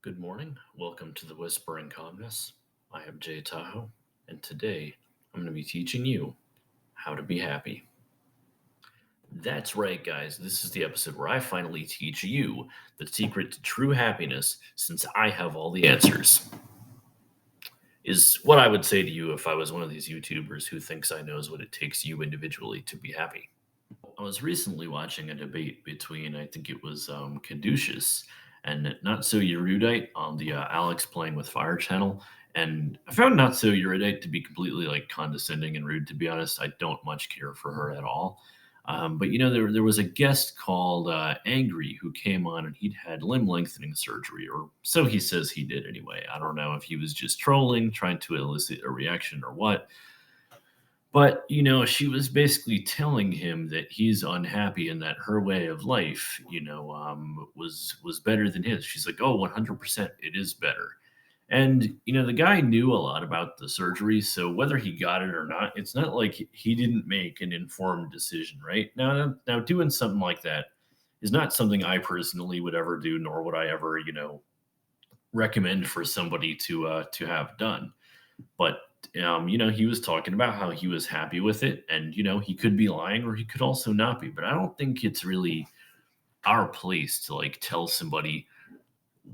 Good morning. Welcome to the Whispering Calmness. I am Jay Tahoe, and today I'm going to be teaching you how to be happy. That's right, guys. This is the episode where I finally teach you the secret to true happiness since I have all the answers. Is what I would say to you if I was one of these YouTubers who thinks I knows what it takes you individually to be happy. I was recently watching a debate between, I think it was Caduceus and Not So Erudite on the Alex Playing with Fire channel. And I found Not So Erudite to be completely like condescending and rude, to be honest. I don't much care for her at all. But there was a guest called Angry who came on and he'd had limb lengthening surgery, or so he says he did anyway. I don't know if he was just trolling, trying to elicit a reaction or what. But, she was basically telling him that he's unhappy and that her way of life, was better than his. She's like, "Oh, 100%, it is better." And, the guy knew a lot about the surgery, so whether he got it or not, it's not like he didn't make an informed decision, right? Now, doing something like that is not something I personally would ever do, nor would I ever, recommend for somebody to have done. But he was talking about how he was happy with it, and he could be lying or he could also not be. But I don't think it's really our place to like tell somebody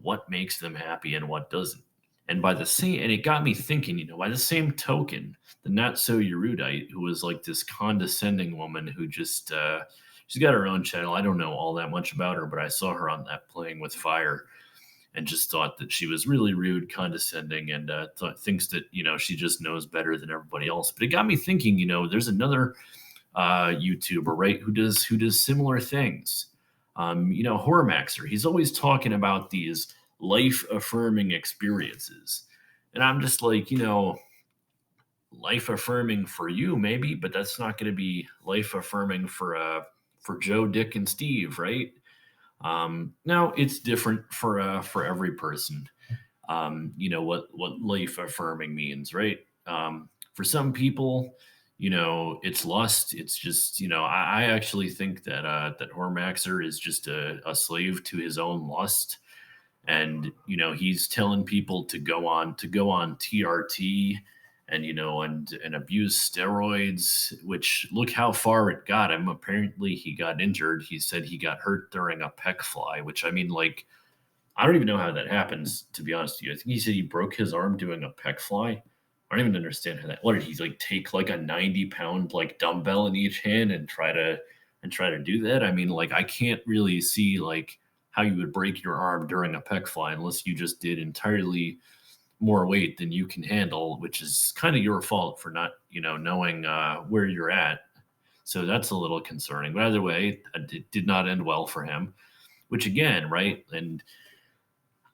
what makes them happy and what doesn't. And it got me thinking, by the same token, the not so erudite, who was like this condescending woman who just she's got her own channel. I don't know all that much about her, but I saw her on that Playing with Fire and just thought that she was really rude, condescending, and thinks that she just knows better than everybody else. But it got me thinking. There's another YouTuber, right, who does similar things. Hormaxer. He's always talking about these life affirming experiences, and I'm just like, life affirming for you maybe, but that's not going to be life affirming for Joe, Dick, and Steve, right? Now it's different for every person. What life affirming means, right? For some people, it's lust. It's just I actually think that Hormaxer is just a slave to his own lust, and he's telling people to go on TRT and and abuse steroids, which look how far it got him. Apparently he got injured. He said he got hurt during a pec fly, which, I mean, like, I don't even know how that happens, to be honest with you. I think he said he broke his arm doing a pec fly. I don't even understand how that. What did he like take like a 90-pound like dumbbell in each hand and try to do that? I mean, like, I can't really see like how you would break your arm during a pec fly unless you just did entirely more weight than you can handle, which is kind of your fault for not, knowing where you're at. So that's a little concerning. But either way, it did not end well for him, which again, right? And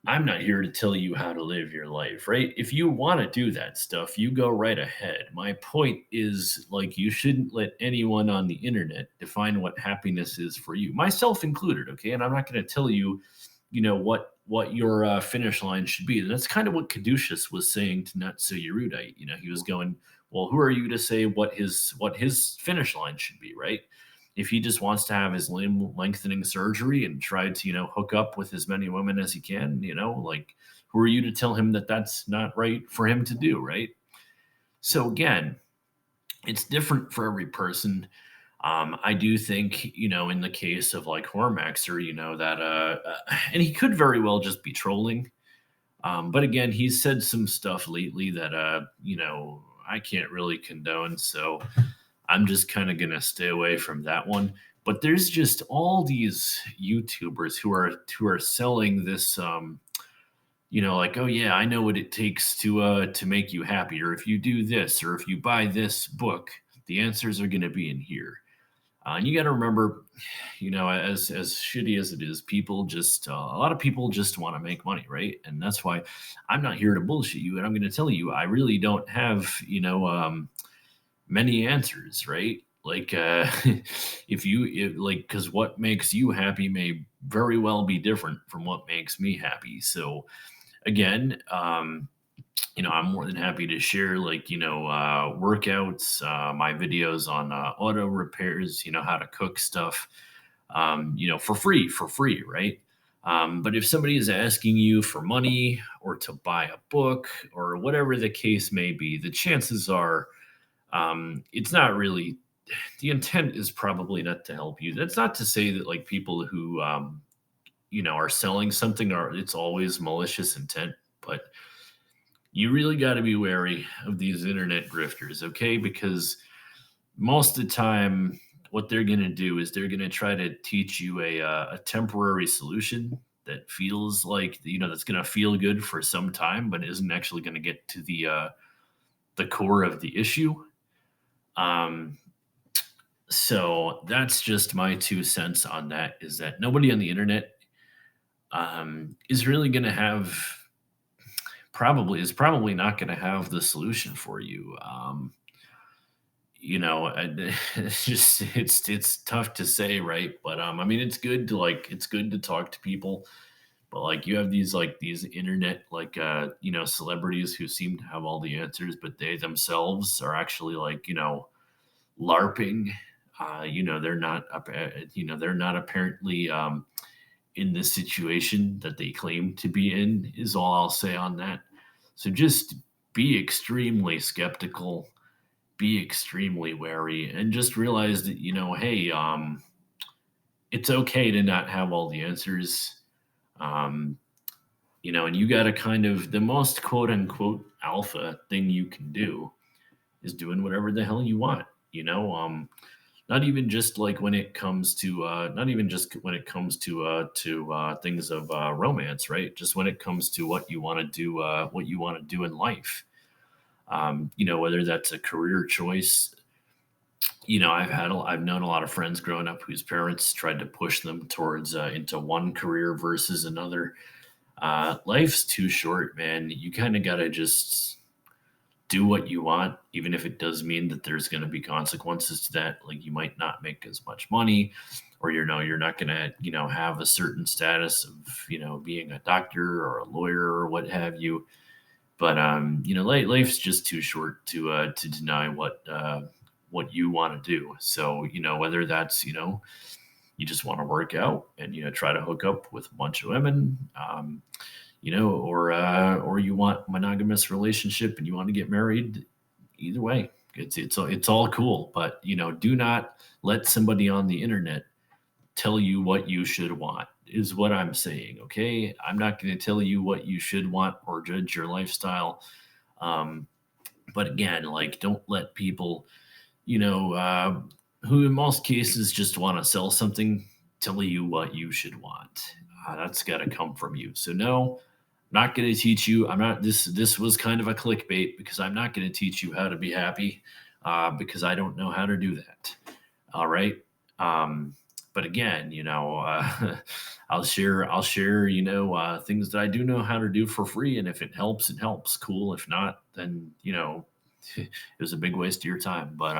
I'm not here to tell you how to live your life, right? If you want to do that stuff, you go right ahead. My point is, like, you shouldn't let anyone on the internet define what happiness is for you, myself included, okay? And I'm not going to tell you, what your finish line should be. And that's kind of what Caduceus was saying to Not So Erudite. He was going, well, who are you to say what his finish line should be, right? If he just wants to have his limb lengthening surgery and try to hook up with as many women as he can, like, who are you to tell him that that's not right for him to do, right? So again, it's different for every person. I do think, in the case of like Hormaxer, that and he could very well just be trolling. But again, he's said some stuff lately that I can't really condone. So I'm just kind of gonna stay away from that one. But there's just all these YouTubers who are selling this, like, oh yeah, I know what it takes to make you happy, or if you do this, or if you buy this book, the answers are gonna be in here. And you got to remember, as shitty as it is, people just a lot of people just want to make money, right? And that's why I'm not here to bullshit you, and I'm going to tell you I really don't have many answers, right? Like, like, because what makes you happy may very well be different from what makes me happy. So again, I'm more than happy to share, like, workouts, my videos on auto repairs, how to cook stuff, for free, right? But if somebody is asking you for money or to buy a book or whatever the case may be, the chances are it's not really, the intent is probably not to help you. That's not to say that like people who are selling something are it's always malicious intent, but you really got to be wary of these internet grifters, okay? Because most of the time, what they're going to do is they're going to try to teach you a temporary solution that feels like that's going to feel good for some time, but isn't actually going to get to the core of the issue. Um, so that's just my 2 cents on that. Is that nobody on the internet is really going to have probably not going to have the solution for you. And it's tough to say, right? But I mean, it's good to talk to people, but like you have these internet celebrities who seem to have all the answers, but they themselves are actually larping. They're not apparently in the situation that they claim to be in, is all I'll say on that. So just be extremely skeptical, be extremely wary, and just realize that, hey, it's okay to not have all the answers. Um, and you got to kind of, the most quote unquote alpha thing you can do is doing whatever the hell you want, not even just like when it comes to not even just when it comes to things of romance, right? Just when it comes to what you want to do in life. Whether that's a career choice. I've known a lot of friends growing up whose parents tried to push them towards into one career versus another. Life's too short, man. You kind of gotta just do what you want, even if it does mean that there's going to be consequences to that. Like you might not make as much money, or you're not going to have a certain status of being a doctor or a lawyer or what have you. But life's just too short to deny what you want to do. So whether that's you just want to work out and try to hook up with a bunch of women. Or you want monogamous relationship and you want to get married. Either way, it's all cool. But do not let somebody on the internet tell you what you should want. Is what I'm saying. Okay, I'm not going to tell you what you should want or judge your lifestyle. But again, like don't let people, who in most cases just want to sell something, tell you what you should want. That's got to come from you. So no, not going to teach you. I'm not this. This was kind of a clickbait because I'm not going to teach you how to be happy because I don't know how to do that. All right. But again, I'll share, things that I do know how to do for free. And if it helps, it helps. Cool. If not, then, it was a big waste of your time. But,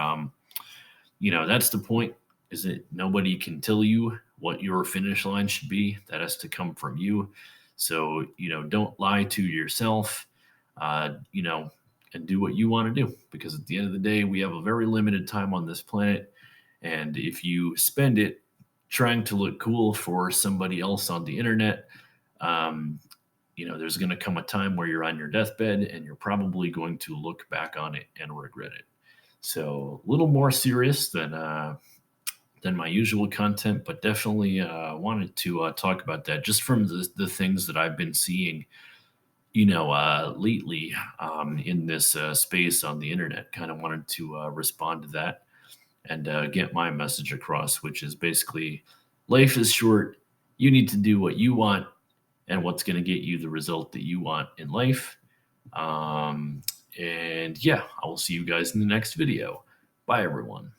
that's the point, is that nobody can tell you what your finish line should be. That has to come from you. So, don't lie to yourself, and do what you want to do, because at the end of the day, we have a very limited time on this planet. And if you spend it trying to look cool for somebody else on the internet, um, there's going to come a time where you're on your deathbed and you're probably going to look back on it and regret it. So a little more serious than my usual content, but definitely wanted to talk about that just from the things that I've been seeing, lately in this space on the internet. Kind of wanted to respond to that and get my message across, which is basically life is short. You need to do what you want and what's going to get you the result that you want in life. And yeah, I will see you guys in the next video. Bye, everyone.